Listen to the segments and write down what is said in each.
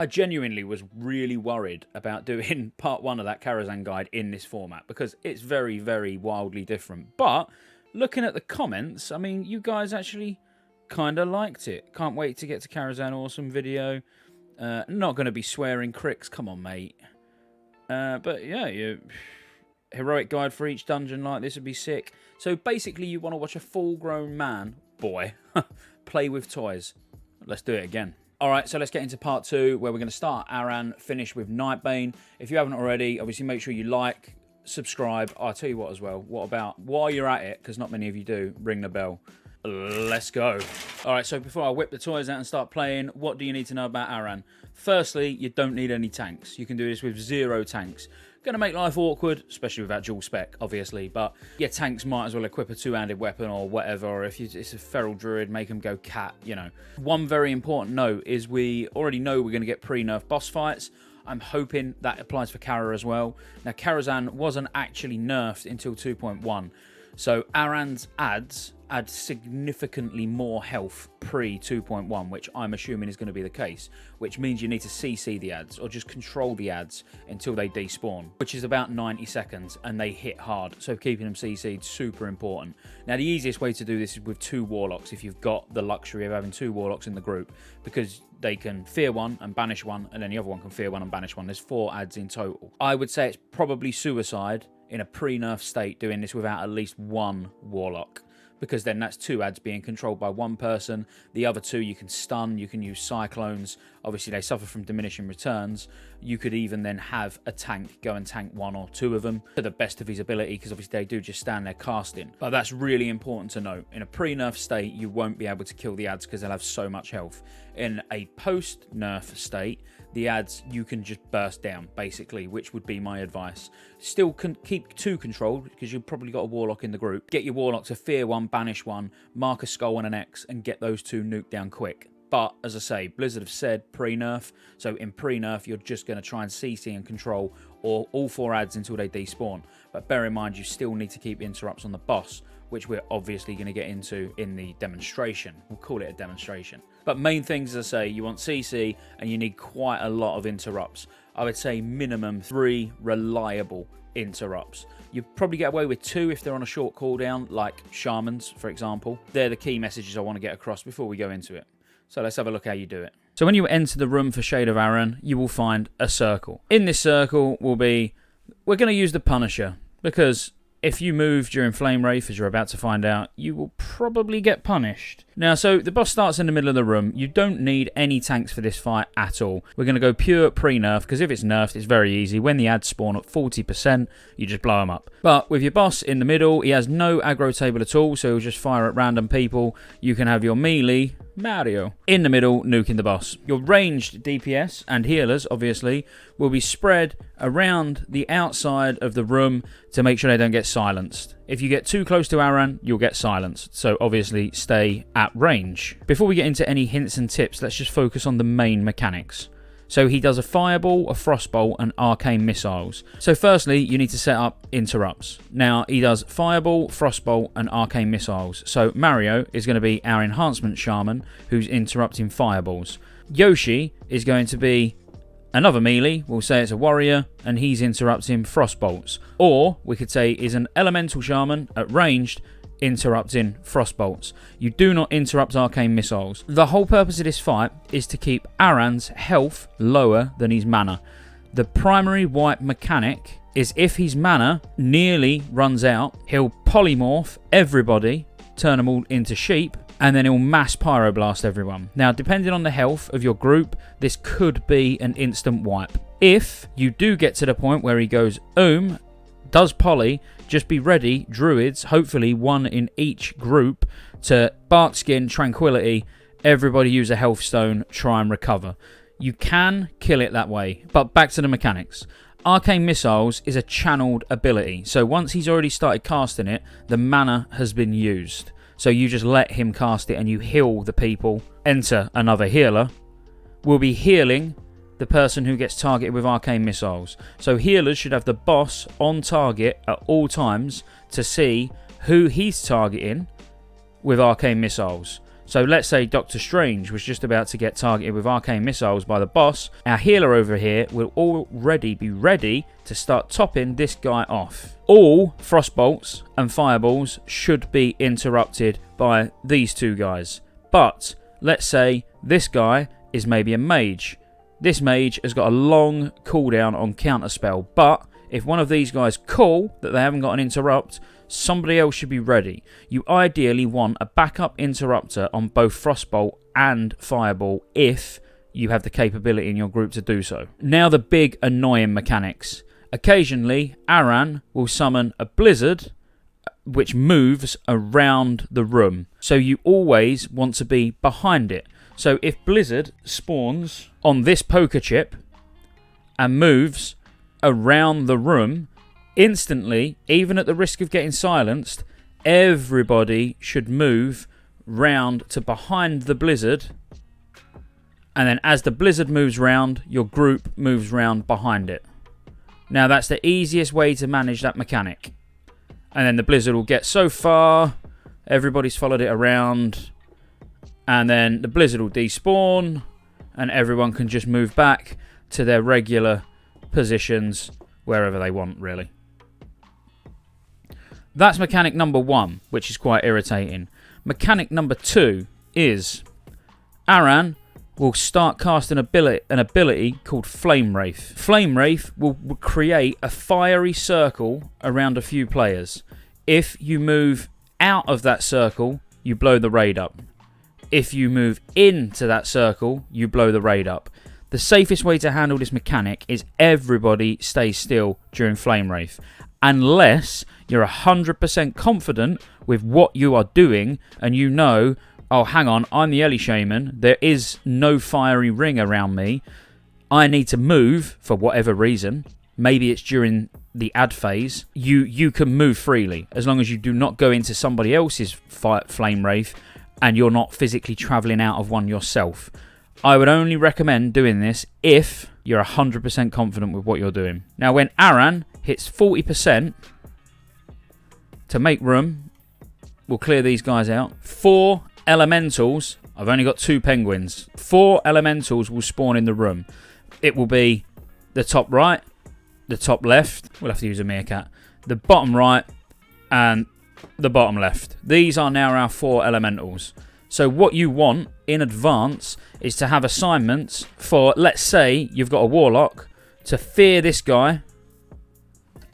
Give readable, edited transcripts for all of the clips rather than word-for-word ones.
I genuinely was really worried about doing part 1 of that Karazhan guide in this format because it's very, very wildly different. But looking at the comments, I mean, you guys actually kind of liked it. Can't wait to get to Karazhan. Awesome video. Not going to be swearing cricks. Come on, mate. But yeah, heroic guide for each dungeon like this would be sick. So basically, you want to watch a full-grown man, boy, play with toys. Let's do it again. Alright, so let's get into part 2, where we're going to start Aran, finish with Nightbane. If you haven't already, obviously make sure you like, subscribe. I'll tell you what as well. What about, while you're at it, because not many of you do, ring the bell. Let's go. Alright, so before I whip the toys out and start playing, what do you need to know about Aran? Firstly, you don't need any tanks. You can do this with 0 tanks. Going to make life awkward, especially without dual spec, obviously. But yeah, tanks might as well equip a 2-handed weapon or whatever. Or if it's a feral druid, make them go cat, you know. One very important note is we already know we're going to get pre-nerf boss fights. I'm hoping that applies for Kara as well. Now, Karazhan wasn't actually nerfed until 2.1. So Aran's ads add significantly more health pre-2.1, which I'm assuming is going to be the case, which means you need to CC the ads or just control the ads until they despawn, which is about 90 seconds, and they hit hard, so keeping them CC'd super important. Now, the easiest way to do this is with 2 warlocks, if you've got the luxury of having 2 warlocks in the group, because they can fear 1 and banish 1, and then the other one can fear 1 and banish 1. There's 4 ads in total. I would say it's probably suicide in a pre-nerf state doing this without at least 1 warlock, because then that's 2 ads being controlled by 1 person. The other 2 you can stun, you can use cyclones. Obviously they suffer from diminishing returns. You could even then have a tank go and tank 1 or 2 of them to the best of his ability, because obviously they do just stand there casting. But that's really important to note. In a pre-nerf state, you won't be able to kill the ads because they'll have so much health. In a post-nerf state, the ads you can just burst down, basically, which would be my advice. Still can keep 2 controlled, because you've probably got a warlock in the group. Get your warlock to fear 1, banish 1, mark a skull and an X, and get those 2 nuked down quick. But, as I say, Blizzard have said pre-nerf, so in pre-nerf you're just going to try and CC and control all 4 ads until they despawn. But bear in mind, you still need to keep interrupts on the boss, which we're obviously going to get into in the demonstration. We'll call it a demonstration. But main things, as I say, you want CC, and you need quite a lot of interrupts. I would say minimum 3 reliable interrupts. You probably get away with 2 if they're on a short cooldown, like shamans, for example. They're the key messages I want to get across before we go into it. So let's have a look how you do it. So when you enter the room for Shade of Aran, you will find a circle. In this circle will be, we're going to use the Punisher, because if you move during Flame Wraith, as you're about to find out, you will probably get punished. Now, so the boss starts in the middle of the room. You don't need any tanks for this fight at all. We're going to go pure pre-nerf, because if it's nerfed, it's very easy. When the ads spawn at 40%, you just blow them up. But with your boss in the middle, he has no aggro table at all, so he'll just fire at random people. You can have your melee, Mario, in the middle, nuking the boss. Your ranged DPS and healers, obviously, will be spread around the outside of the room to make sure they don't get silenced. If you get too close to Aran, you'll get silenced, so obviously stay at range. Before we get into any hints and tips, let's just focus on the main mechanics. So he does a fireball, a frostbolt, and arcane missiles. So firstly, you need to set up interrupts. Now, he does fireball, frostbolt, and arcane missiles. So Mario is going to be our enhancement shaman, who's interrupting fireballs. Yoshi is going to be another melee, we'll say it's a warrior, and he's interrupting frostbolts. Or, we could say, is an elemental shaman at ranged, interrupting frostbolts. You do not interrupt arcane missiles. The whole purpose of this fight is to keep Aran's health lower than his mana. The primary wipe mechanic is if his mana nearly runs out, he'll polymorph everybody, turn them all into sheep, and then he'll mass pyroblast everyone. Now, depending on the health of your group, this could be an instant wipe. If you do get to the point where he goes, does poly, just be ready, druids, hopefully 1 in each group, to Barkskin, Tranquility, everybody use a health stone, try and recover. You can kill it that way, but back to the mechanics. Arcane Missiles is a channeled ability, so once he's already started casting it, the mana has been used. So you just let him cast it and you heal the people. Enter another healer. We'll be healing the person who gets targeted with arcane missiles. So healers should have the boss on target at all times to see who he's targeting with arcane missiles. So let's say Doctor Strange was just about to get targeted with arcane missiles by the boss. Our healer over here will already be ready to start topping this guy off. All frostbolts and fireballs should be interrupted by these two guys. But let's say this guy is maybe a mage. This mage has got a long cooldown on counterspell, but if one of these guys call that they haven't got an interrupt, somebody else should be ready. You ideally want a backup interrupter on both frostbolt and fireball if you have the capability in your group to do so. Now the big annoying mechanics. Occasionally, Aran will summon a blizzard which moves around the room. So you always want to be behind it. So if blizzard spawns on this poker chip and moves around the room, instantly, even at the risk of getting silenced, everybody should move round to behind the blizzard. And then as the blizzard moves round, your group moves round behind it. Now that's the easiest way to manage that mechanic. And then the blizzard will get so far, everybody's followed it around, and then the blizzard will despawn, and everyone can just move back to their regular positions wherever they want, really. That's mechanic number 1, which is quite irritating. Mechanic number 2 is Aran will start casting an ability called Flame Wraith. Flame Wraith will create a fiery circle around a few players. If you move out of that circle, you blow the raid up. If you move into that circle, you blow the raid up. The safest way to handle this mechanic is everybody stays still during Flame Wraith. Unless you're 100% confident with what you are doing and you know, oh, hang on, I'm the Ellie Shaman. There is no fiery ring around me. I need to move for whatever reason. Maybe it's during the ad phase. You can move freely as long as you do not go into somebody else's Flame Wraith and you're not physically travelling out of one yourself. I would only recommend doing this if you're 100% confident with what you're doing. Now, when Aran hits 40%, to make room, we'll clear these guys out. 4 elementals. I've only got 2 penguins. 4 elementals will spawn in the room. It will be the top right, the top left. We'll have to use a meerkat. The bottom right and the bottom left. These are now our 4 elementals. So what you want in advance is to have assignments for, let's say you've got a warlock, to fear this guy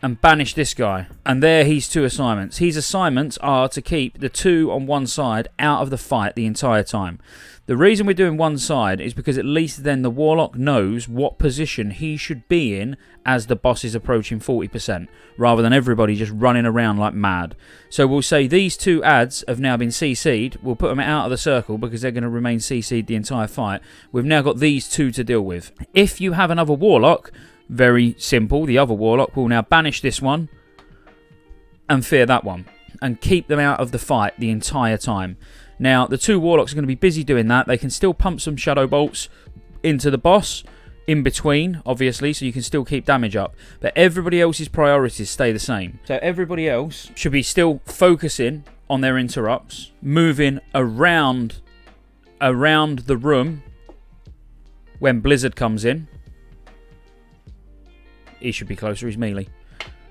and banish this guy. And there he's 2 assignments. His assignments are to keep the 2 on one side out of the fight the entire time. The reason we're doing one side is because at least then the warlock knows what position he should be in as the boss is approaching 40%, rather than everybody just running around like mad. So we'll say these 2 ads have now been CC'd. We'll put them out of the circle because they're going to remain CC'd the entire fight. We've now got these 2 to deal with. If you have another warlock, very simple. The other warlock will now banish this one and fear that one and keep them out of the fight the entire time. Now, the 2 warlocks are going to be busy doing that. They can still pump some shadow bolts into the boss in between, obviously, so you can still keep damage up. But everybody else's priorities stay the same. So everybody else should be still focusing on their interrupts, moving around the room when Blizzard comes in. He should be closer, he's melee.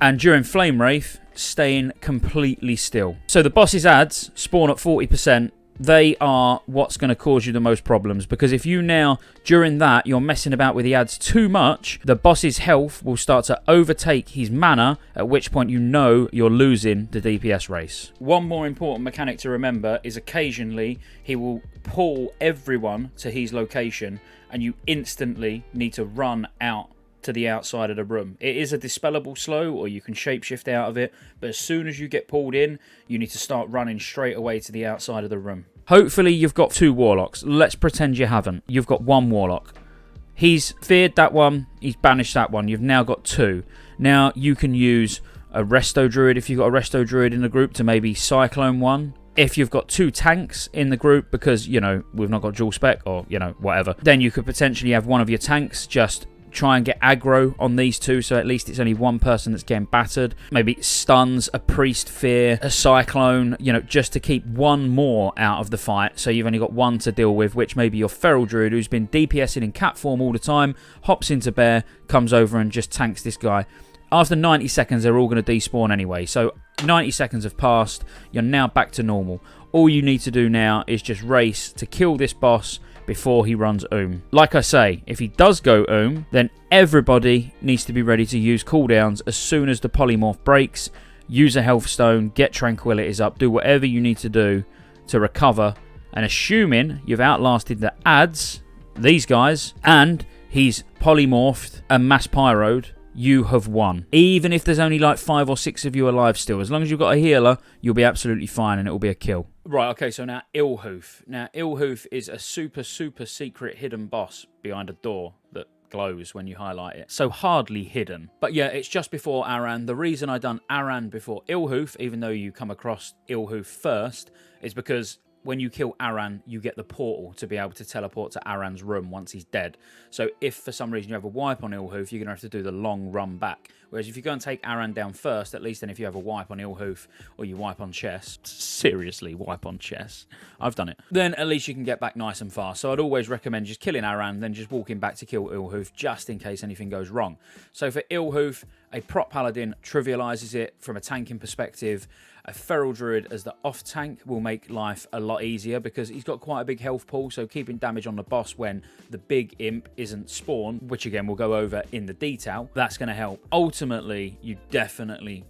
And during Flame Wraith, staying completely still. So the boss's ads spawn at 40%. They are what's going to cause you the most problems, because if you now, during that, you're messing about with the ads too much, the boss's health will start to overtake his mana, at which point you know you're losing the DPS race. One more important mechanic to remember is occasionally he will pull everyone to his location and you instantly need to run out to the outside of the room. It is a dispellable slow, or you can shapeshift out of it, but as soon as you get pulled in, you need to start running straight away to the outside of the room. Hopefully you've got 2 warlocks. Let's pretend you haven't. You've got 1 warlock. He's feared that one, he's banished that one. You've now got 2. Now you can use a resto druid if you've got a resto druid in the group to maybe cyclone one. If you've got 2 tanks in the group, because, you know, we've not got dual spec or, you know, whatever, then you could potentially have one of your tanks just try and get aggro on these two, so at least it's only one person that's getting battered. Maybe stuns, a priest fear, a cyclone, you know, just to keep one more out of the fight. So you've only got one to deal with, which maybe your feral druid who's been DPSing in cat form all the time, hops into bear, comes over and just tanks this guy. After 90 seconds, they're all going to despawn anyway. So 90 seconds have passed. You're now back to normal. All you need to do now is just race to kill this boss before he runs Like I say, if he does go then everybody needs to be ready to use cooldowns as soon as the polymorph breaks. Use a health stone, get tranquilities up, do whatever you need to do to recover. And assuming you've outlasted the ads, these guys, and he's polymorphed and mass pyroed, you have won. Even if there's only like 5 or 6 of you alive still, as long as you've got a healer, you'll be absolutely fine and it will be a kill. Right, okay, so now Hoof. Now, Hoof is a super secret hidden boss behind a door that glows when you highlight it. So hardly hidden. But yeah, it's just before Aran. The reason I done Aran before Hoof, even though you come across Hoof first, is because when you kill Aran, you get the portal to be able to teleport to Aran's room once he's dead. So if for some reason you have a wipe on Hoof, you're going to have to do the long run back. Whereas if you go and take Aran down first, at least then if you have a wipe on Hoof or you wipe on chess, seriously, wipe on chess, I've done it, then at least you can get back nice and fast. So I'd always recommend just killing Aran, then just walking back to kill Hoof just in case anything goes wrong. So for Hoof, a prop paladin trivializes it from a tanking perspective. A feral druid as the off tank will make life a lot easier because he's got quite a big health pool, so keeping damage on the boss when the big imp isn't spawned, which again we'll go over in the detail, that's going to help. Ultimately, you definitely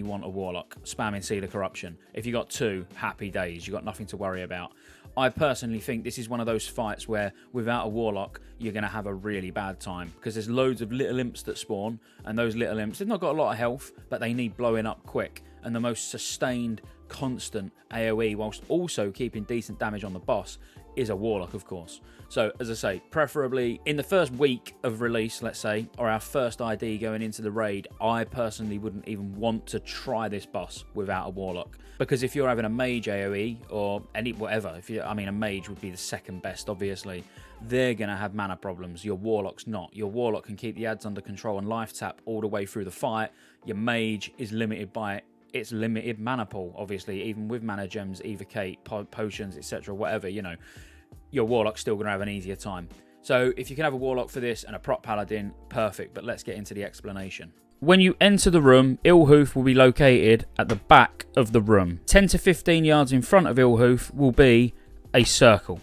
want a warlock spamming Seed of Corruption. If you got 2, happy days, you got nothing to worry about. I personally think this is one of those fights where without a warlock, you're going to have a really bad time because there's loads of little imps that spawn, and those little imps, they've not got a lot of health, but they need blowing up quick. And the most sustained, constant AoE, whilst also keeping decent damage on the boss, is a warlock, of course. So, as I say, preferably in the first week of release, let's say, or our first ID going into the raid, I personally wouldn't even want to try this boss without a warlock. Because if you're having a mage AoE, or any whatever, I mean, a mage would be the second best, obviously, they're going to have mana problems. Your warlock's not. Your warlock can keep the ads under control and life tap all the way through the fight. Your mage is limited by its limited mana pool, obviously, even with mana gems, evocate, potions, etc., whatever, you know, your warlock's still going to have an easier time. So if you can have a warlock for this and a prop paladin, perfect, but let's get into the explanation. When you enter the room, Hoof will be located at the back of the room. 10 to 15 yards in front of Hoof will be a circle.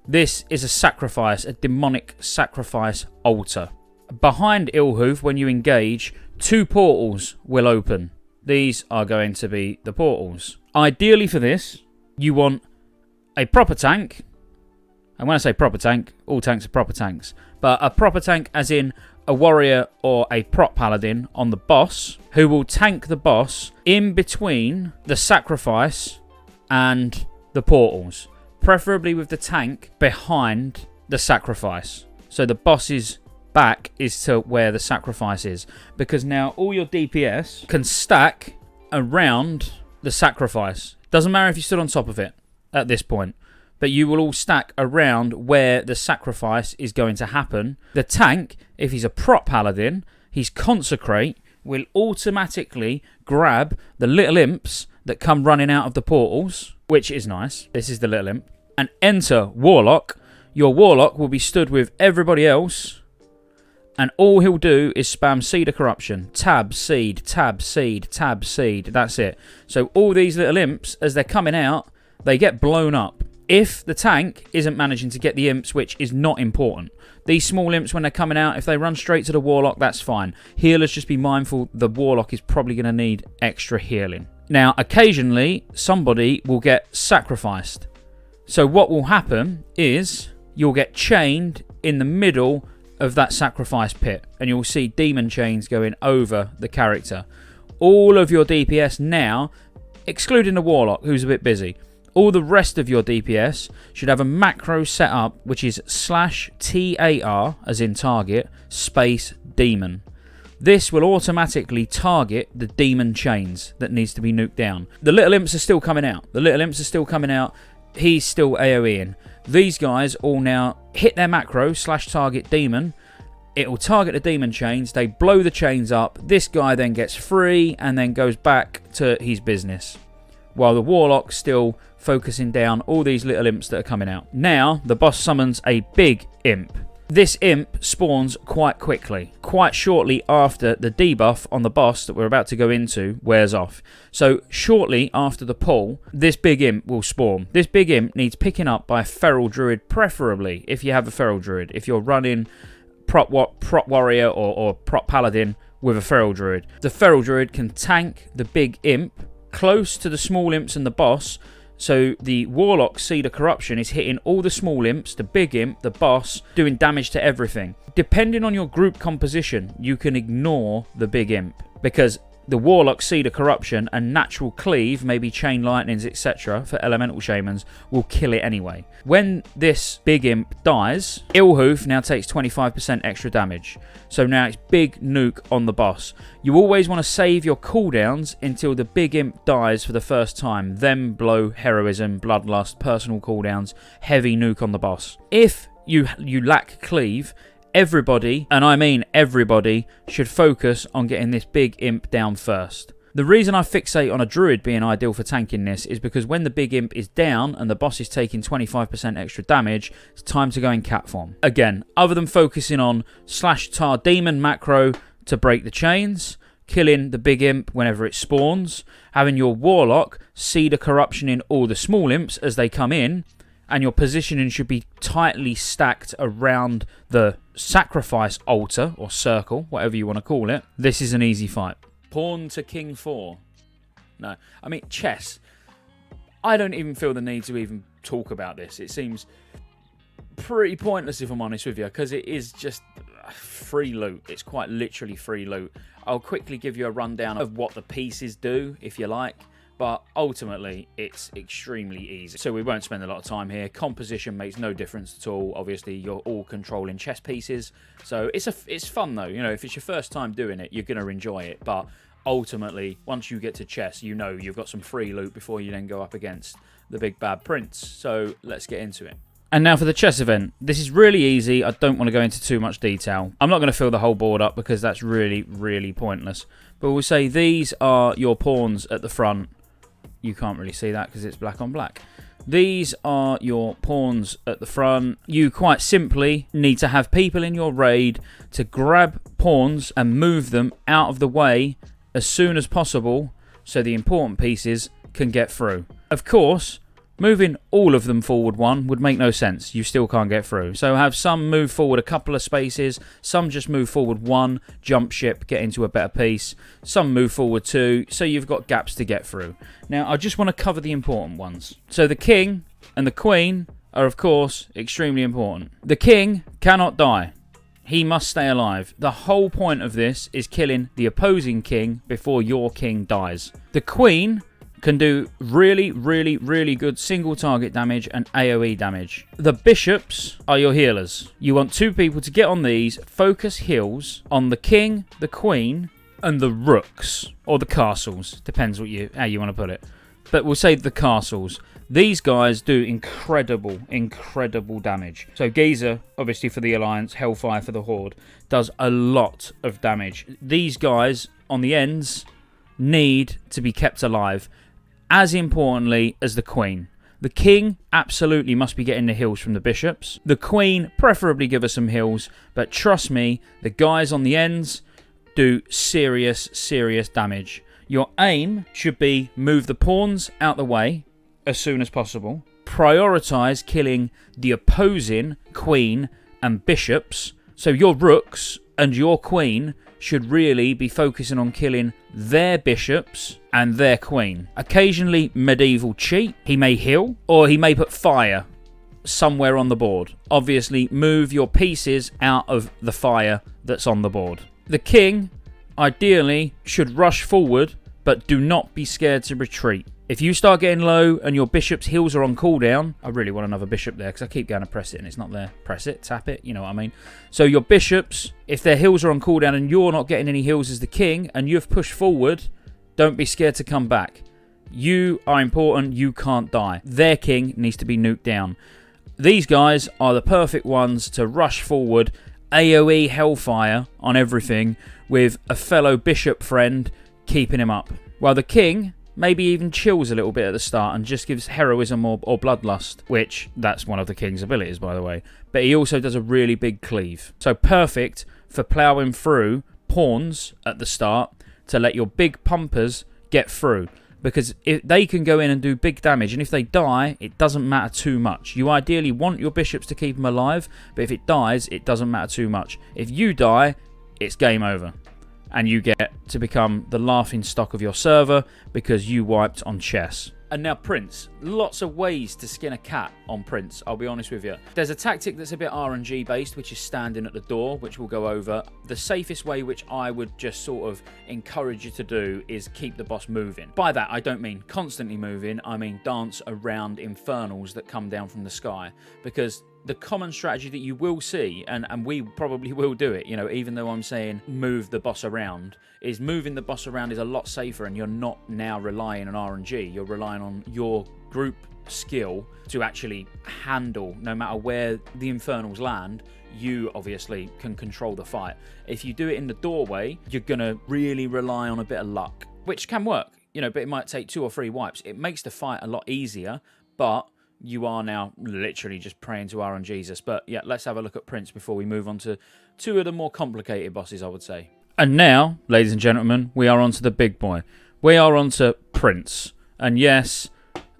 This is a sacrifice, a demonic sacrifice altar. Behind Hoof, when you engage, 2 portals will open. These are going to be the portals. Ideally for this, you want a proper tank. And when I say proper tank, all tanks are proper tanks. But a proper tank as in a warrior or a prop paladin on the boss, who will tank the boss in between the sacrifice and the portals. Preferably with the tank behind the sacrifice. So the boss's back is to where the sacrifice is, because now all your DPS can stack around the sacrifice. Doesn't matter if you stood on top of it at this point, but you will all stack around where the sacrifice is going to happen. The tank, if he's a prop paladin, his consecrate will automatically grab the little imps that come running out of the portals, which is nice. This is the little imp, and enter warlock. Your warlock will be stood with everybody else, and all he'll do is spam Seed of Corruption. Tab, seed, tab, seed, tab, seed. That's it. So all these little imps, as they're coming out, they get blown up. If the tank isn't managing to get the imps, which is not important. These small imps, when they're coming out, if they run straight to the warlock, that's fine. Healers, just be mindful, the warlock is probably going to need extra healing. Now, occasionally, somebody will get sacrificed. So what will happen is you'll get chained in the middle of that sacrifice pit, and you'll see demon chains going over the character. All of your DPS now, excluding the warlock who's a bit busy, all the rest of your DPS should have a macro set up, which is /TAR, as in target, space demon. This will automatically target the demon chains that needs to be nuked down. The little imps are still coming out. He's still AoEing. These guys all now hit their macro /target demon, it will target the demon chains. They blow the chains up. This guy then gets free and then goes back to his business, while the warlock's still focusing down all these little imps that are coming out. Now, the boss summons a big imp. This imp spawns quite quickly, quite shortly after the debuff on the boss that we're about to go into wears off. So shortly after the pull, this big imp will spawn. This big imp needs picking up by a feral druid, preferably if you have a feral druid. If you're running prop warrior or prop paladin with a feral druid. The feral druid can tank the big imp close to the small imps and the boss, so the warlock Seed of Corruption is hitting all the small imps, the big imp, the boss, doing damage to everything. Depending on your group composition, you can ignore the big imp, because the warlock Seed of Corruption and natural cleave, maybe chain lightnings, etc. for elemental shamans, will kill it anyway. When this big imp dies, Hoof now takes 25% extra damage. So now it's big nuke on the boss. You always want to save your cooldowns until the big imp dies for the first time. Then blow Heroism, Bloodlust, personal cooldowns, heavy nuke on the boss. If you lack cleave, everybody, and I mean everybody, should focus on getting this big imp down first. The reason I fixate on a druid being ideal for tanking this is because when the big imp is down and the boss is taking 25% extra damage, it's time to go in cat form. Again, other than focusing on /tar demon macro to break the chains, killing the big imp whenever it spawns, having your warlock Seed of Corruption in all the small imps as they come in, and your positioning should be tightly stacked around the sacrifice altar or circle, whatever you want to call it. This is an easy fight. Pawn to King 4. No, I mean chess. I don't even feel the need to even talk about this. It seems pretty pointless if I'm honest with you, because it is just free loot. It's quite literally free loot. I'll quickly give you a rundown of what the pieces do if you like. But ultimately, it's extremely easy. So we won't spend a lot of time here. Composition makes no difference at all. Obviously, you're all controlling chess pieces. So it's fun, though. You know, if it's your first time doing it, you're going to enjoy it. But ultimately, once you get to chess, you know you've got some free loot before you then go up against the big bad prince. So let's get into it. And now for the chess event. This is really easy. I don't want to go into too much detail. I'm not going to fill the whole board up because that's really, really pointless. But we'll say these are your pawns at the front. You can't really see that because it's black on black. These are your pawns at the front. You quite simply need to have people in your raid to grab pawns and move them out of the way as soon as possible so the important pieces can get through. Of course, moving all of them forward one would make no sense. You still can't get through. So have some move forward a couple of spaces. Some just move forward one, jump ship, get into a better piece. Some move forward two, so you've got gaps to get through. Now, I just want to cover the important ones. So the king and the queen are, of course, extremely important. The king cannot die. He must stay alive. The whole point of this is killing the opposing king before your king dies. The queen can do really, really, really good single target damage and AoE damage. The bishops are your healers. You want two people to get on these, focus heals on the king, the queen, and the rooks, or the castles. Depends how you want to put it. But we'll say the castles. These guys do incredible, incredible damage. So Giza, obviously for the Alliance, Hellfire for the Horde, does a lot of damage. These guys on the ends need to be kept alive. As importantly as the queen. The king absolutely must be getting the heals from the bishops. The queen preferably give us some heals, but trust me, the guys on the ends do serious, serious damage. Your aim should be move the pawns out the way as soon as possible. Prioritize killing the opposing queen and bishops. So your rooks and your queen should really be focusing on killing their bishops and their queen. Occasionally, Medieval cheat. He may heal, or he may put fire somewhere on the board. Obviously, move your pieces out of the fire that's on the board. The king, ideally, should rush forward, but do not be scared to retreat. If you start getting low and your bishop's heals are on cooldown, I really want another bishop there because I keep going to press it and it's not there. Press it, tap it, you know what I mean. So your bishops, if their heals are on cooldown and you're not getting any heals as the king and you've pushed forward, don't be scared to come back. You are important, you can't die. Their king needs to be nuked down. These guys are the perfect ones to rush forward AoE hellfire on everything with a fellow bishop friend keeping him up. While the king maybe even chills a little bit at the start and just gives heroism or bloodlust, which that's one of the king's abilities, by the way. But he also does a really big cleave. So perfect for ploughing through pawns at the start to let your big pumpers get through. Because if they can go in and do big damage, and if they die, it doesn't matter too much. You ideally want your bishops to keep them alive, but if it dies, it doesn't matter too much. If you die, it's game over. And you get to become the laughing stock of your server because you wiped on chess. And now Prince. Lots of ways to skin a cat on Prince, I'll be honest with you. There's a tactic that's a bit RNG based, which is standing at the door, which we'll go over. The safest way, which I would just sort of encourage you to do, is keep the boss moving. By that, I don't mean constantly moving. I mean dance around infernals that come down from the sky. Because the common strategy that you will see, and we probably will do it, you know, even though I'm saying move the boss around, is moving the boss around is a lot safer, and you're not now relying on RNG. You're relying on your group skill to actually handle, no matter where the infernals land, you obviously can control the fight. If you do it in the doorway, you're going to really rely on a bit of luck, which can work, you know, but it might take 2 or 3 wipes. It makes the fight a lot easier, but you are now literally just praying to RNGesus. But yeah, let's have a look at Prince before we move on to 2 of the more complicated bosses, I would say. And now, ladies and gentlemen, we are on to the big boy. We are on to Prince. And yes,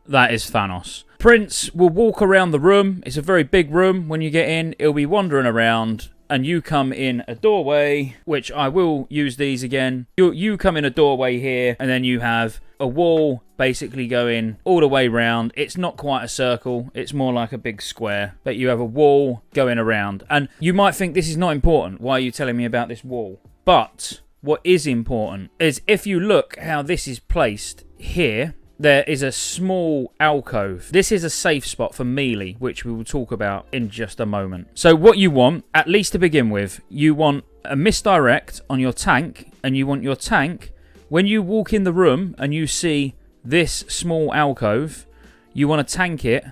that is Thanos. Prince will walk around the room. It's a very big room. When you get in, he'll be wandering around, and you come in a doorway, which I will use these again. You come in a doorway here, and then you have a wall basically going all the way round. It's not quite a circle. It's more like a big square, but you have a wall going around. And you might think this is not important. Why are you telling me about this wall? But what is important is if you look how this is placed here, there is a small alcove. This is a safe spot for melee, which we will talk about in just a moment. So what you want, at least to begin with, you want a misdirect on your tank, and you want your tank, when you walk in the room and you see this small alcove, you want to tank it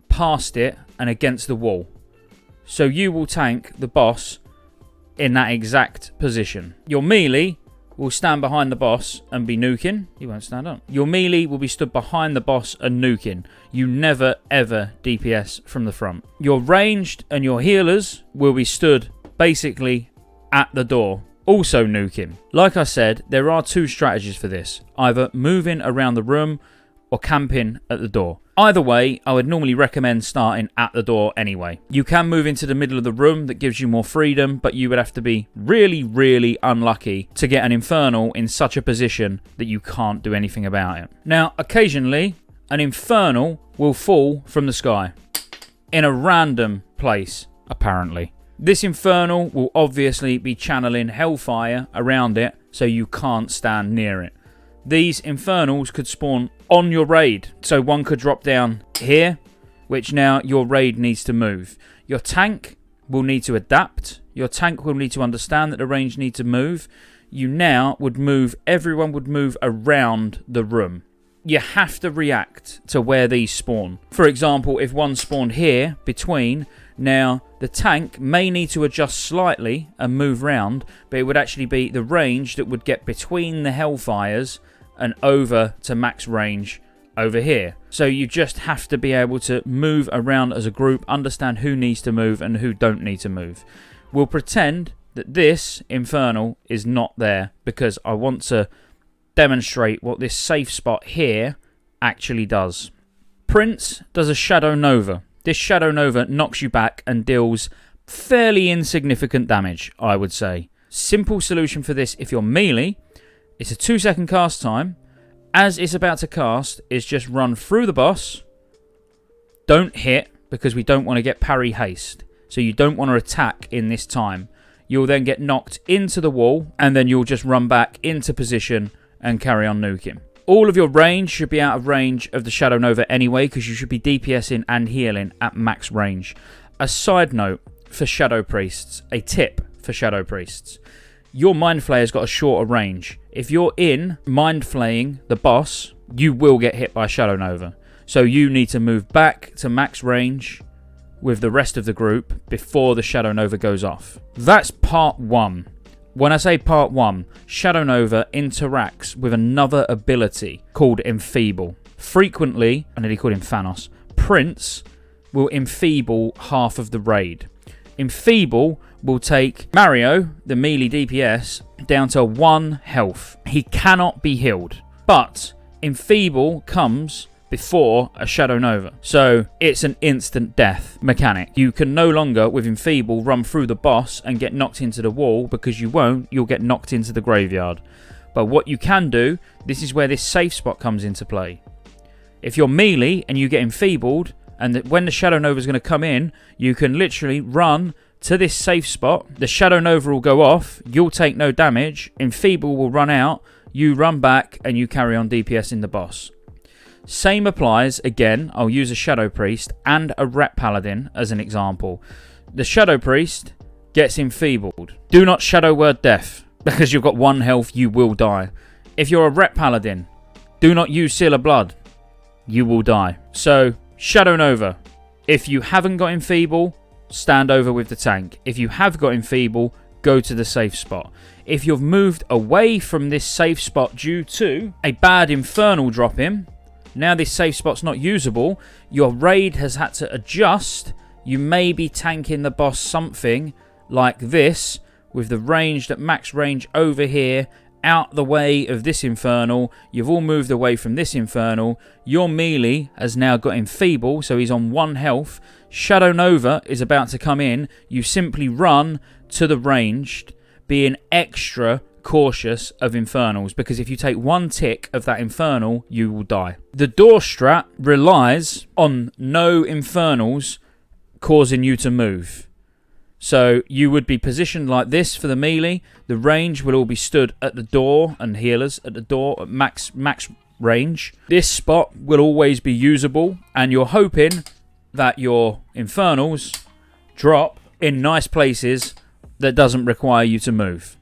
past it and against the wall. So you will tank the boss in that exact position. Your melee will stand behind the boss and be nuking. He won't stand up. Your melee will be stood behind the boss and nuking. You never ever DPS from the front. Your ranged and your healers will be stood basically at the door, also nuking. Like I said, there are 2 strategies for this. Either moving around the room or camping at the door. Either way, I would normally recommend starting at the door anyway. You can move into the middle of the room, that gives you more freedom, but you would have to be really, really unlucky to get an infernal in such a position that you can't do anything about it. Now, occasionally, an infernal will fall from the sky in a random place, apparently. This infernal will obviously be channeling hellfire around it, so you can't stand near it. These infernals could spawn on your raid. So one could drop down here, which now your raid needs to move. Your tank will need to adapt. Your tank will need to understand that the range needs to move. You now would move, everyone would move around the room. You have to react to where these spawn. For example, if one spawned here, between, now the tank may need to adjust slightly and move round, but it would actually be the range that would get between the hellfires and over to max range over here. So you just have to be able to move around as a group, understand who needs to move and who don't need to move. We'll pretend that this infernal is not there because I want to demonstrate what this safe spot here actually does. Prince does a Shadow Nova. This Shadow Nova knocks you back and deals fairly insignificant damage, I would say. Simple solution for this if you're melee. It's a 2-second cast time. As it's about to cast, is just run through the boss. Don't hit, because we don't want to get parry haste. So you don't want to attack in this time. You'll then get knocked into the wall, and then you'll just run back into position and carry on nuking. All of your range should be out of range of the Shadow Nova anyway, because you should be DPSing and healing at max range. A side note for Shadow Priests, a tip for Shadow Priests. Your Mind Flayer's got a shorter range. If you're in Mind Flaying the boss, you will get hit by Shadow Nova. So you need to move back to max range, with the rest of the group before the Shadow Nova goes off. That's part 1. When I say part 1, Shadow Nova interacts with another ability called Enfeeble. Frequently, I nearly called him Thanos, Prince will enfeeble half of the raid. Enfeeble will take Mario, the melee DPS, down to 1 health. He cannot be healed, but Enfeeble comes before a Shadow Nova. So it's an instant death mechanic. You can no longer, with Enfeeble, run through the boss and get knocked into the wall, because you won't. You'll get knocked into the graveyard. But what you can do, this is where this safe spot comes into play. If you're melee and you get enfeebled, and when the Shadow Nova is going to come in, you can literally run to this safe spot. The Shadow Nova will go off. You'll take no damage. Enfeeble will run out. You run back and you carry on DPS in the boss. Same applies, again, I'll use a Shadow Priest and a Rep Paladin as an example. The Shadow Priest gets enfeebled. Do not Shadow Word Death, because you've got 1 health, you will die. If you're a Rep Paladin, do not use Seal of Blood, you will die. So, Shadow Nova, if you haven't got Enfeeble, stand over with the tank. If you have got Enfeeble, go to the safe spot. If you've moved away from this safe spot due to a bad Infernal drop in, now this safe spot's not usable, your raid has had to adjust. You may be tanking the boss something like this, with the ranged at max range over here, out the way of this Infernal. You've all moved away from this Infernal. Your melee has now got Enfeeble, so he's on 1 health. Shadow Nova is about to come in. You simply run to the ranged, being extra cautious of Infernals, because if you take 1 tick of that Infernal, you will die. The door strat relies on no Infernals causing you to move. So you would be positioned like this for the melee. The range will all be stood at the door, and healers at the door at max range. This spot will always be usable, and you're hoping that your Infernals drop in nice places that doesn't require you to move.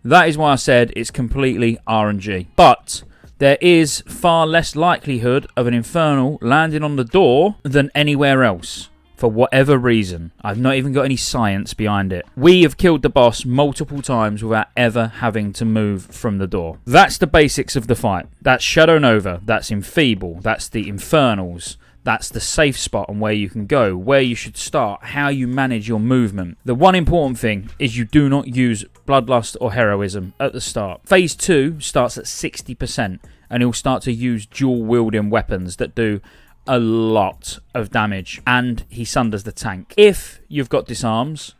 That is why I said it's completely RNG. But there is far less likelihood of an Infernal landing on the door than anywhere else, for whatever reason. I've not even got any science behind it. We have killed the boss multiple times without ever having to move from the door. That's the basics of the fight. That's Shadow Nova, that's Enfeeble, that's the Infernals, that's the safe spot and where you can go, where you should start, how you manage your movement. The one important thing is you do not use Bloodlust or Heroism at the start. Phase 2 starts at 60%, and he'll start to use dual-wielding weapons that do a lot of damage, and he sunders the tank. If you've got disarms,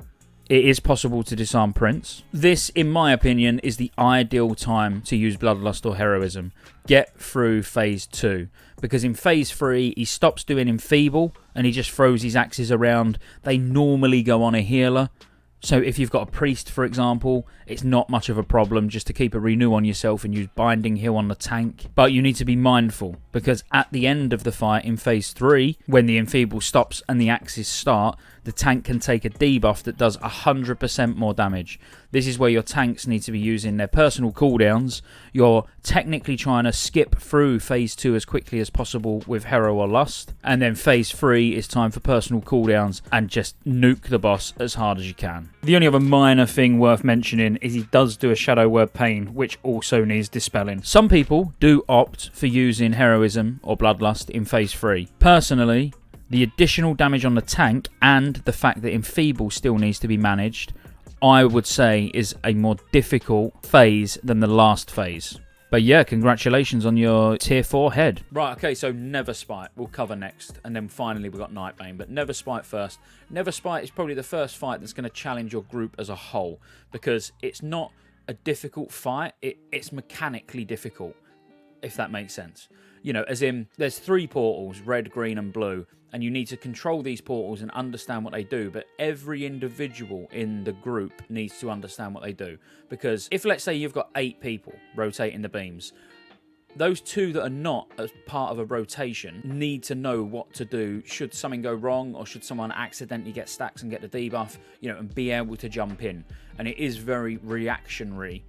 it is possible to disarm Prince. This, in my opinion, is the ideal time to use Bloodlust or Heroism. Get through Phase 2. Because in Phase 3, he stops doing Enfeeble and he just throws his axes around. They normally go on a healer. So if you've got a priest, for example, it's not much of a problem just to keep a renew on yourself and use Binding Heal on the tank. But you need to be mindful, because at the end of the fight in Phase 3, when the Enfeeble stops and the axes start, the tank can take a debuff that does 100% more damage. This is where your tanks need to be using their personal cooldowns. You're technically trying to skip through Phase 2 as quickly as possible with Hero or Lust. And then Phase 3 is time for personal cooldowns and just nuke the boss as hard as you can. The only other minor thing worth mentioning is he does do a Shadow Word Pain, which also needs dispelling. Some people do opt for using Heroism or Bloodlust in Phase 3. Personally, the additional damage on the tank and the fact that Enfeeble still needs to be managed, I would say is a more difficult phase than the last phase. But yeah, congratulations on your tier 4 head. Right, okay, so Never Spite we'll cover next. And then finally we've got Nightbane. But Never Spite first. Never Spite is probably the first fight that's going to challenge your group as a whole. Because it's not a difficult fight. It's mechanically difficult, if that makes sense. You know, as in, there's 3 portals, red, green and blue. And you need to control these portals and understand what they do. But every individual in the group needs to understand what they do. Because if, let's say, you've got 8 people rotating the beams, those 2 that are not as part of a rotation need to know what to do should something go wrong, or should someone accidentally get stacks and get the debuff, you know, and be able to jump in. And it is very reactionary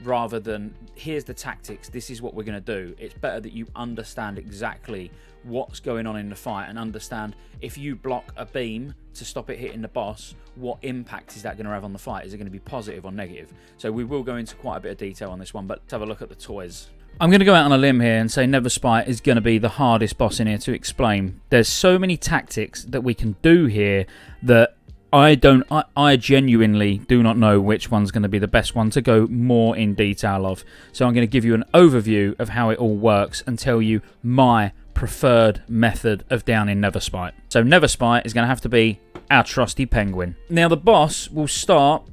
rather than here's the tactics, this is what we're going to do. It's better that you understand exactly what's going on in the fight and understand if you block a beam to stop it hitting the boss, what impact is that going to have on the fight? Is it going to be positive or negative? So we will go into quite a bit of detail on this one, but let's have a look at the toys. I'm going to go out on a limb here and say Neverspite is going to be the hardest boss in here to explain. There's so many tactics that we can do here that I genuinely do not know which one's going to be the best one to go more in detail of. So I'm going to give you an overview of how it all works and tell you my preferred method of downing Neverspite. So Neverspite is going to have to be our trusty penguin. Now the boss will start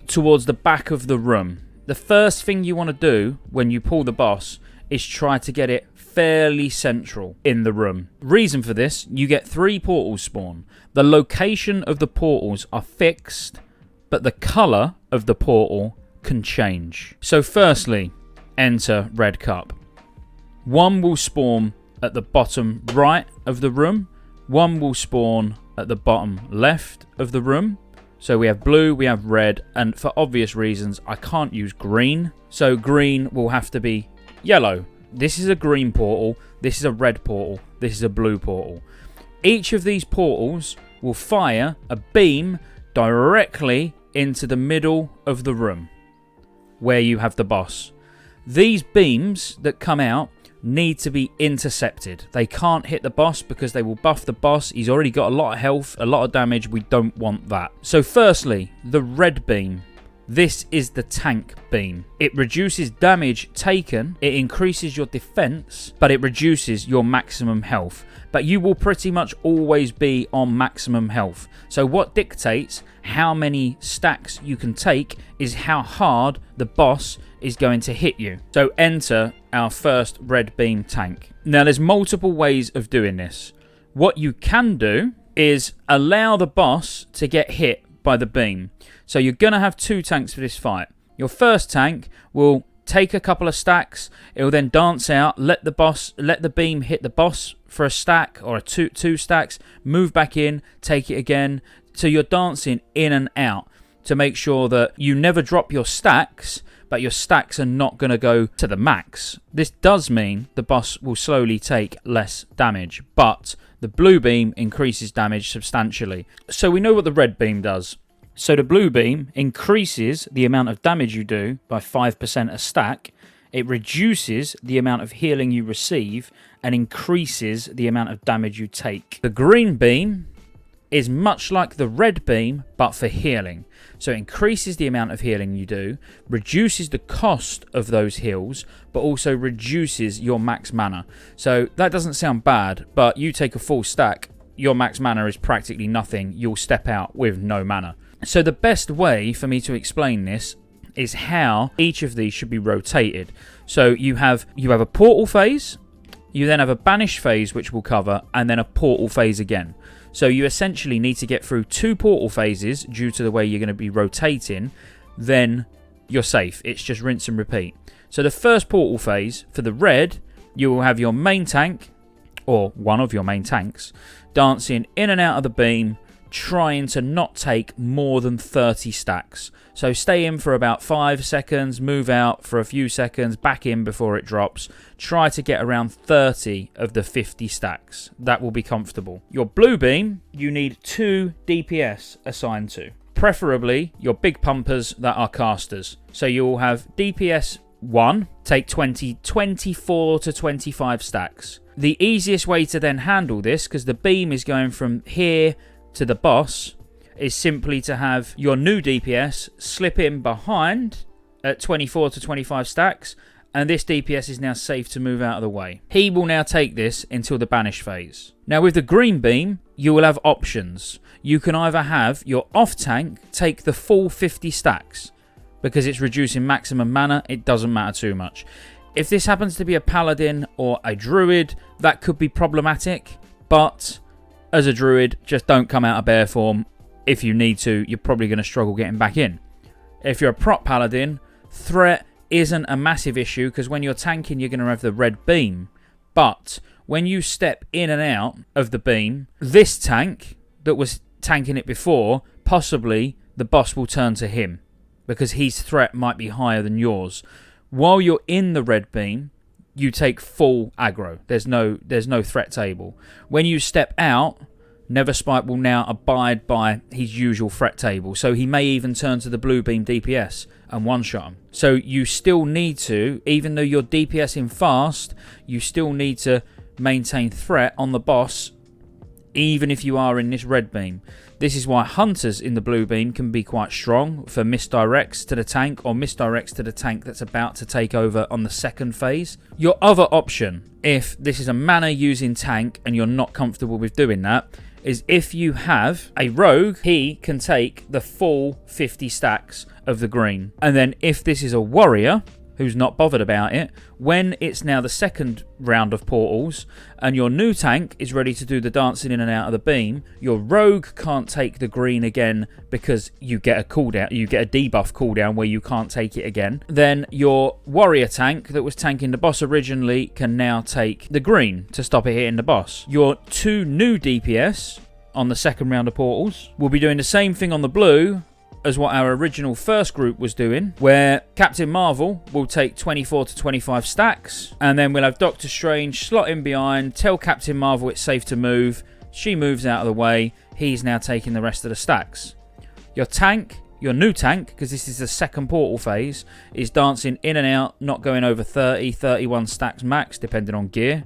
towards the back of the room. The first thing you want to do when you pull the boss is try to get it fairly central in the room. Reason for this, you get 3 portals spawn. The location of the portals are fixed, but the colour of the portal can change. So firstly, enter Red Cup. 1 will spawn at the bottom right of the room. 1 will spawn at the bottom left of the room. So we have blue, we have red, and for obvious reasons, I can't use green. So green will have to be yellow. This is a green portal, this is a red portal, this is a blue portal. Each of these portals will fire a beam directly into the middle of the room where you have the boss. These beams that come out need to be intercepted. They can't hit the boss because they will buff the boss. He's already got a lot of health, a lot of damage. We don't want that. So firstly, the red beam. This is the tank beam. It reduces damage taken, it increases your defense, but it reduces your maximum health. But you will pretty much always be on maximum health. So what dictates how many stacks you can take is how hard the boss is going to hit you. So enter our first red beam tank. Now there's multiple ways of doing this. What you can do is allow the boss to get hit by the beam. So you're going to have 2 tanks for this fight. Your first tank will take a couple of stacks. It will then dance out, let the beam hit the boss for a stack or two stacks, move back in, take it again. So you're dancing in and out to make sure that you never drop your stacks, but your stacks are not going to go to the max. This does mean the boss will slowly take less damage, but the blue beam increases damage substantially. So we know what the red beam does. So the blue beam increases the amount of damage you do by 5% a stack. It reduces the amount of healing you receive and increases the amount of damage you take. The green beam is much like the red beam, but for healing. So it increases the amount of healing you do, reduces the cost of those heals, but also reduces your max mana. So that doesn't sound bad, but you take a full stack, your max mana is practically nothing. You'll step out with no mana. So the best way for me to explain this is how each of these should be rotated. So you have a portal phase, you then have a banish phase which will cover, and then a portal phase again. So you essentially need to get through 2 portal phases due to the way you're going to be rotating, then you're safe. It's just rinse and repeat. So the first portal phase, for the red, you will have your main tank, or one of your main tanks, dancing in and out of the beam, trying to not take more than 30 stacks. So stay in for about 5 seconds, move out for a few seconds, back in before it drops. Try to get around 30 of the 50 stacks. That will be comfortable. Your blue beam, you need 2 DPS assigned to. Preferably your big pumpers that are casters. So you will have DPS 1, take 24 to 25 stacks. The easiest way to then handle this, because the beam is going from here to the boss, is simply to have your new DPS slip in behind at 24 to 25 stacks, and this DPS is now safe to move out of the way. He will now take this until the banish phase. Now with the green beam, you will have options. You can either have your off tank take the full 50 stacks, because it's reducing maximum mana, it doesn't matter too much. If this happens to be a paladin or a druid, that could be problematic, but as a druid, just don't come out of bear form. If you need to, you're probably going to struggle getting back in. If you're a prop paladin, threat isn't a massive issue, because when you're tanking, you're going to have the red beam. But when you step in and out of the beam, this tank that was tanking it before, possibly the boss will turn to him. because his threat might be higher than yours. While you're in the red beam, you take full aggro. There's no threat table. When you step out, Neverspike will now abide by his usual threat table. So he may even turn to the blue beam DPS and one-shot him. So you still need to, even though you're DPSing fast, you still need to maintain threat on the boss, even if you are in this red beam. This is why hunters in the blue beam can be quite strong for misdirects to the tank or misdirects to the tank that's about to take over on the second phase. Your other option, if this is a mana using tank and you're not comfortable with doing that, is if you have a rogue, he can take the full 50 stacks of the green. And then if this is a warrior who's not bothered about it, when it's now the second round of portals and your new tank is ready to do the dancing in and out of the beam, your rogue can't take the green again because you get a cooldown, you get a debuff cooldown where you can't take it again. Then your warrior tank that was tanking the boss originally can now take the green to stop it hitting the boss. Your two new DPS on the second round of portals will be doing the same thing on the blue as what our original first group was doing, where Captain Marvel will take 24 to 25 stacks, and then we'll have Doctor Strange slot in behind, tell Captain Marvel it's safe to move, she moves out of the way, he's now taking the rest of the stacks. Your tank, your new tank, because this is the second portal phase, is dancing in and out, not going over 30, 31 stacks max, depending on gear.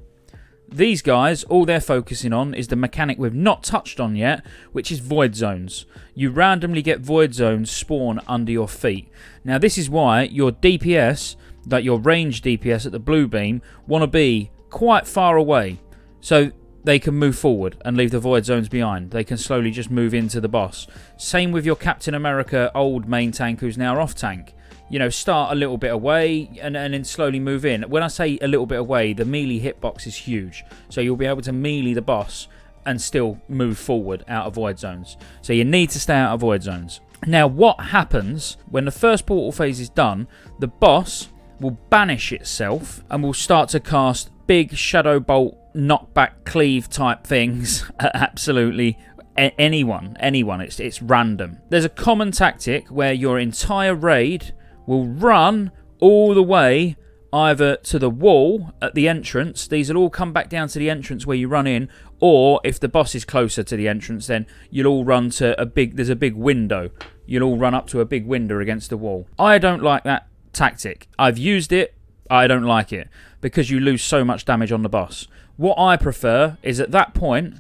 These guys, all they're focusing on is the mechanic we've not touched on yet, which is void zones. You randomly get void zones spawn under your feet. Now this is why your DPS, like your range DPS at the blue beam, want to be quite far away so they can move forward and leave the void zones behind. They can slowly just move into the boss. Same with your Captain America old main tank who's now off tank. You know, start a little bit away and then slowly move in. When I say a little bit away, the melee hitbox is huge. So you'll be able to melee the boss and still move forward out of void zones. So you need to stay out of void zones. Now, what happens when the first portal phase is done? The boss will banish itself and will start to cast big shadow bolt, knockback, cleave type things at absolutely anyone. It's random. There's a common tactic where your entire raid will run all the way either to the wall at the entrance. These will all come back down to the entrance where you run in, or if the boss is closer to the entrance, then you'll all run to there's a big window. You'll all run up to a big window against the wall. I don't like that tactic. I've used it. I don't like it because you lose so much damage on the boss. What I prefer is at that point,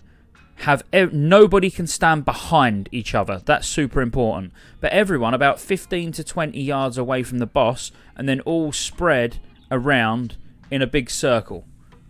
nobody can stand behind each other. That's super important. But everyone about 15 to 20 yards away from the boss, and then all spread around in a big circle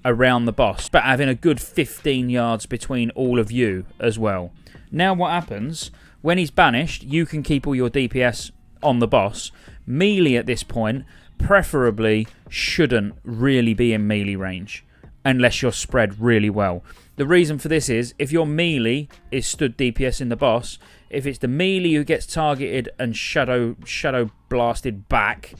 around the boss, but having a good 15 yards between all of you as well. Now what happens, when he's banished, you can keep all your DPS on the boss. Melee at this point, preferably, shouldn't really be in melee range unless you're spread really well. The reason for this is, if your melee is stood DPS in the boss, if it's the melee who gets targeted and shadow blasted back,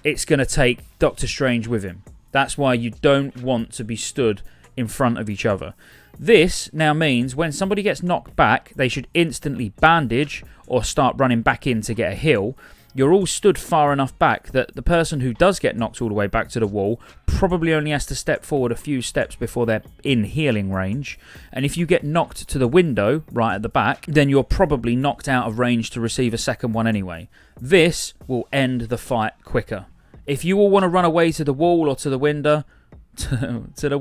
it's going to take Doctor Strange with him. That's why you don't want to be stood in front of each other. This now means when somebody gets knocked back, they should instantly bandage or start running back in to get a heal. You're all stood far enough back that the person who does get knocked all the way back to the wall probably only has to step forward a few steps before they're in healing range. And if you get knocked to the window right at the back, then you're probably knocked out of range to receive a second one anyway. This will end the fight quicker. If you all want to run away to the wall or to the window, to the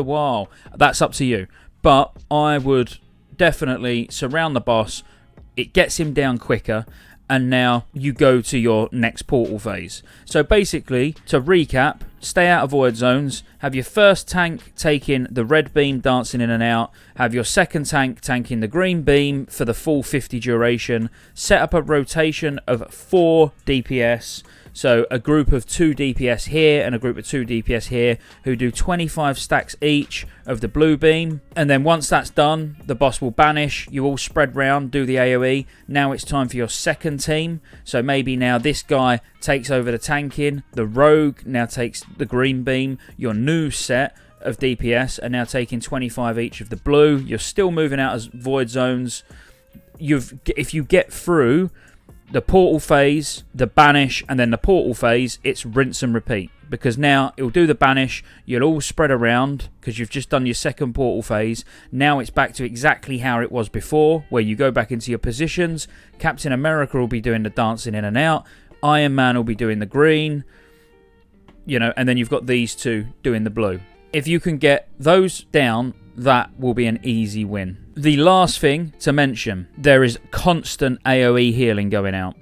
wall, that's up to you. But I would definitely surround the boss. It gets him down quicker. And now you go to your next portal phase. So basically, to recap, stay out of void zones, have your first tank taking the red beam dancing in and out, have your second tank tanking the green beam for the full 50 duration, set up a rotation of 4 DPS, so a group of 2 DPS here and a group of 2 DPS here who do 25 stacks each of the blue beam. And then once that's done, the boss will banish. You all spread round, do the AoE. Now it's time for your second team. So maybe now this guy takes over the tanking. The rogue now takes the green beam. Your new set of DPS are now taking 25 each of the blue. You're still moving out as void zones. If you get through the portal phase, the banish, and then the portal phase, it's rinse and repeat. Because now it'll do the banish, you'll all spread around because you've just done your second portal phase. Now it's back to exactly how it was before, where you go back into your positions. Captain America will be doing the dancing in and out. Iron Man will be doing the green. You know, and then you've got these two doing the blue. If you can get those down, that will be an easy win. The last thing to mention, there is constant AoE healing going out.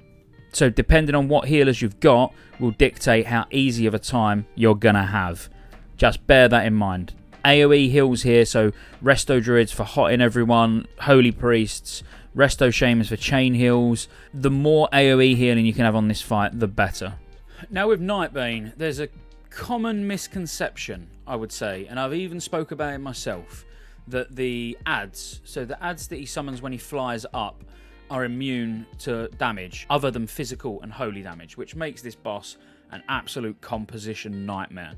So depending on what healers you've got will dictate how easy of a time you're going to have. Just bear that in mind. AoE heals here, so Resto Druids for hotting everyone, Holy Priests, Resto Shamans for chain heals. The more AoE healing you can have on this fight, the better. Now with Nightbane, there's a common misconception, I would say, and I've even spoke about it myself, that the adds, so the adds that he summons when he flies up, are immune to damage other than physical and holy damage, which makes this boss an absolute composition nightmare.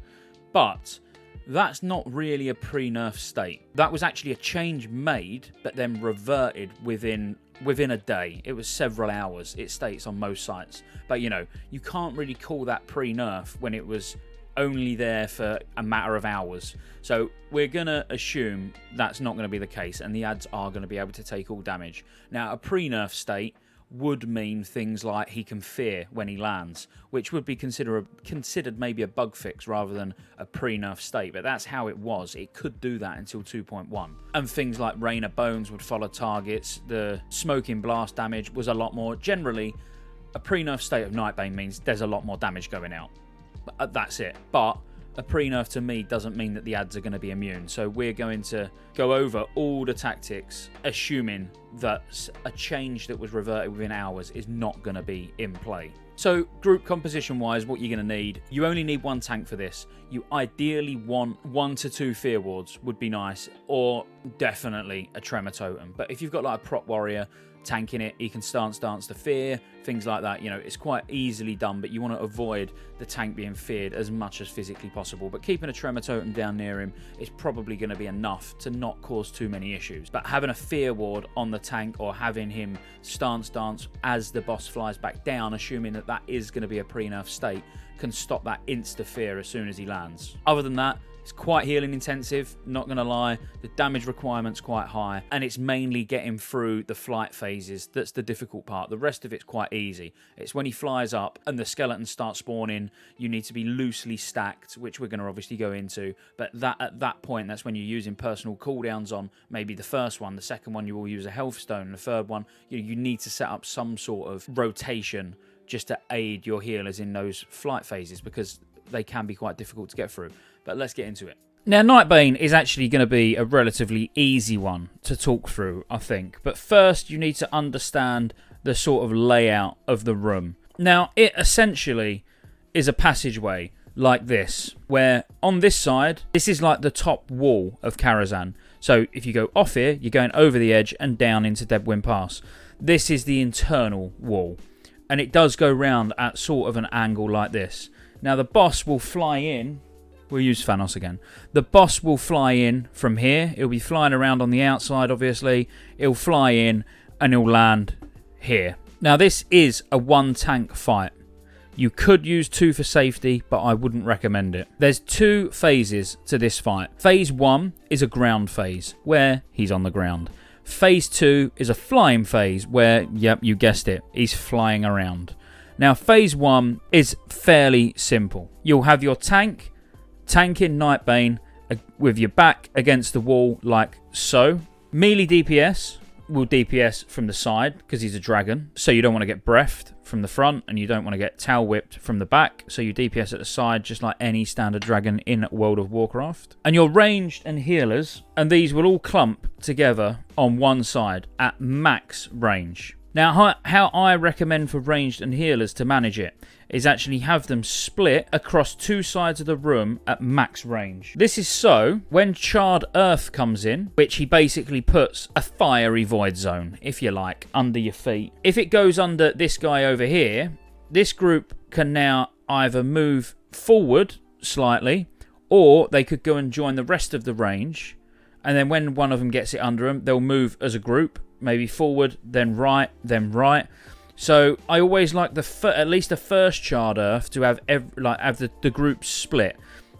But that's not really a pre-nerf state. That was actually a change made, but then reverted within a day. It was several hours, it states on most sites. But you know, you can't really call that pre-nerf when it was only there for a matter of hours. So we're going to assume that's not going to be the case, and the adds are going to be able to take all damage. Now, a pre-nerf state would mean things like he can fear when he lands, which would be considered maybe a bug fix rather than a pre-nerf state, but that's how it was. It could do that until 2.1. And things like Rain of Bones would follow targets. The Smoking Blast damage was a lot more. Generally, a pre-nerf state of Nightbane means there's a lot more damage going out. That's it. But a pre-nerf to me doesn't mean that the adds are going to be immune. So we're going to go over all the tactics, assuming that a change that was reverted within hours is not going to be in play. So group composition wise, what you're going to need, you only need one tank for this. You ideally want 1 to 2 Fear Wards would be nice, or definitely a Tremor Totem. But if you've got like a prop warrior tanking it, he can stance dance to fear, things like that. You know, it's quite easily done, but you want to avoid the tank being feared as much as physically possible. But keeping a Tremor Totem down near him is probably going to be enough to not cause too many issues. But having a Fear Ward on the tank, or having him stance dance as the boss flies back down, assuming that that is going to be a pre-nerf state, can stop that insta-fear as soon as he lands. Other than that, it's quite healing intensive, not going to lie. The damage requirement's quite high, and it's mainly getting through the flight phases that's the difficult part. The rest of it's quite easy. It's when he flies up and the skeletons start spawning, you need to be loosely stacked, which we're going to obviously go into. But at that point, that's when you're using personal cooldowns on maybe the first one. The second one, you will use a health stone. And the third one, you need to set up some sort of rotation just to aid your healers in those flight phases, because they can be quite difficult to get through. But let's get into it. Now, Nightbane is actually going to be a relatively easy one to talk through, I think. But first, you need to understand the sort of layout of the room. Now, it essentially is a passageway like this, where on this side, this is like the top wall of Karazhan. So if you go off here, you're going over the edge and down into Deadwind Pass. This is the internal wall, and it does go round at sort of an angle like this. Now, the boss will fly in. We'll use Thanos again. The boss will fly in from here. It'll be flying around on the outside, obviously. It'll fly in and it'll land here. Now, this is a one-tank fight. You could use 2 for safety, but I wouldn't recommend it. There's 2 phases to this fight. Phase 1 is a ground phase, where he's on the ground. Phase 2 is a flying phase, where, yep, you guessed it, he's flying around. Now, phase 1 is fairly simple. You'll have your tanking Nightbane with your back against the wall like so. Melee DPS will DPS from the side because he's a dragon, so you don't want to get breathed from the front, and you don't want to get tail whipped from the back, so you DPS at the side just like any standard dragon in World of Warcraft. And your ranged and healers, and these will all clump together on one side at max range. Now, how I recommend for ranged and healers to manage it is actually have them split across 2 sides of the room at max range. This is so when Charred Earth comes in, which he basically puts a fiery void zone, if you like, under your feet. If it goes under this guy over here, this group can now either move forward slightly, or they could go and join the rest of the range. And then when one of them gets it under them, they'll move as a group, maybe forward, then right, then right. So I always like at least the first Charred Earth to have the group split,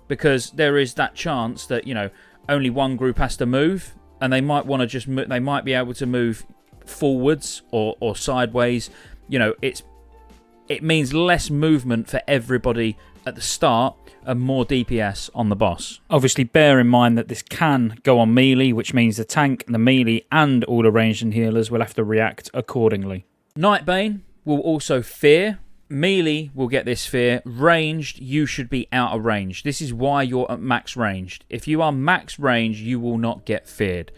because there is that chance that, you know, only one group has to move, and they might want to they might be able to move forwards or sideways. You know, it means less movement for everybody at the start and more DPS on the boss. Obviously, bear in mind that this can go on melee, which means the tank, the melee, and all the ranged and healers will have to react accordingly. Nightbane will also fear. Melee will get this fear. Ranged, you should be out of range. This is why you're at max ranged. If you are max range, you will not get feared.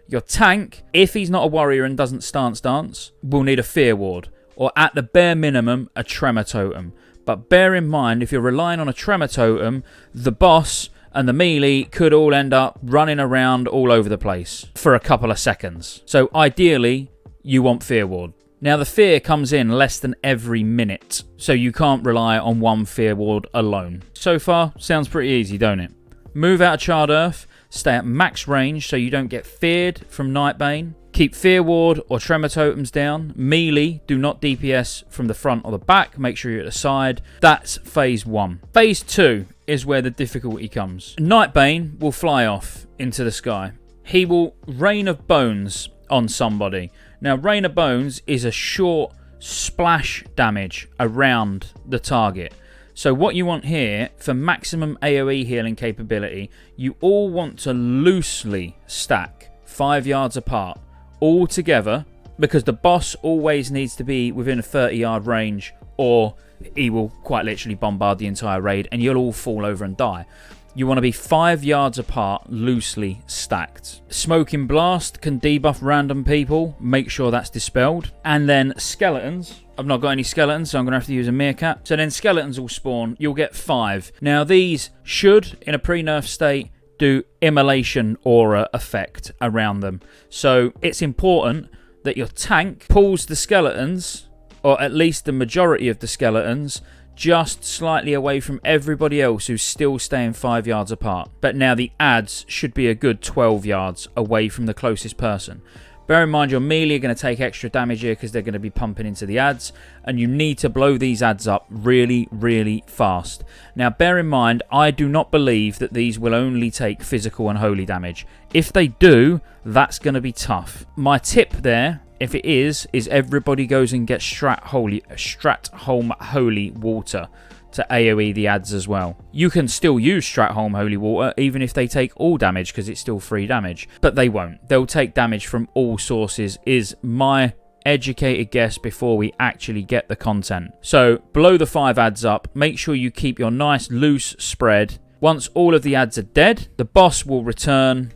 Your tank, if he's not a warrior and doesn't stance dance, will need a fear ward, or at the bare minimum, a tremor totem. But bear in mind, if you're relying on a tremor totem, the boss and the melee could all end up running around all over the place for a couple of seconds. So ideally, you want fear ward. Now, the fear comes in less than every minute, so you can't rely on one fear ward alone. So far, sounds pretty easy, don't it? Move out of Charred Earth, stay at max range so you don't get feared from Nightbane. Keep fear ward or tremor totems down. Melee, do not DPS from the front or the back. Make sure you're at the side. That's phase 1. Phase 2 is where the difficulty comes. Nightbane will fly off into the sky. He will Rain of Bones on somebody. Now, Rain of Bones is a short splash damage around the target. So what you want here, for maximum AoE healing capability, you all want to loosely stack 5 yards apart, all together, because the boss always needs to be within a 30-yard range, or he will quite literally bombard the entire raid and you'll all fall over and die. You want to be 5 yards apart, loosely stacked. Smoking Blast can debuff random people. Make sure that's dispelled. And then skeletons. I've not got any skeletons, so I'm going to have to use a meerkat. So then skeletons will spawn. You'll get 5. Now these should, in a pre-nerf state, do immolation aura effect around them. So it's important that your tank pulls the skeletons, or at least the majority of the skeletons, just slightly away from everybody else who's still staying 5 yards apart. But now the adds should be a good 12 yards away from the closest person. Bear in mind your melee are going to take extra damage here because they're going to be pumping into the adds, and you need to blow these adds up really, really fast. Now bear in mind, I do not believe that these will only take physical and holy damage. If they do, that's going to be tough. My tip there, if it is everybody goes and gets Stratholme Holy Water to AoE the adds as well. You can still use Stratholme Holy Water even if they take all damage because it's still free damage. But they won't. They'll take damage from all sources, is my educated guess before we actually get the content. So blow the 5 adds up. Make sure you keep your nice loose spread. Once all of the adds are dead, the boss will return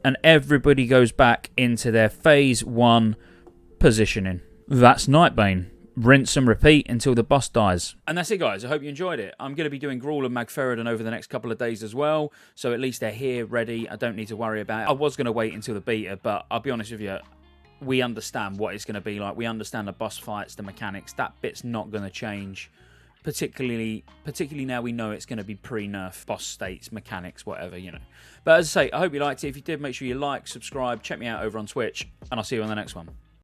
and everybody goes back into their phase 1 positioning. That's Nightbane. Rinse and repeat until the boss dies. And that's it, guys. I hope you enjoyed it. I'm going to be doing Grawl and Magferrodon over the next couple of days as well, so at least they're here, ready. I don't need to worry about it. I was going to wait until the beta, but I'll be honest with you, we understand what it's going to be like. We understand the boss fights, the mechanics. That bit's not going to change, particularly now we know it's going to be pre-nerf, boss states, mechanics, whatever, you know. But as I say, I hope you liked it. If you did, make sure you like, subscribe, check me out over on Twitch, and I'll see you on the next one.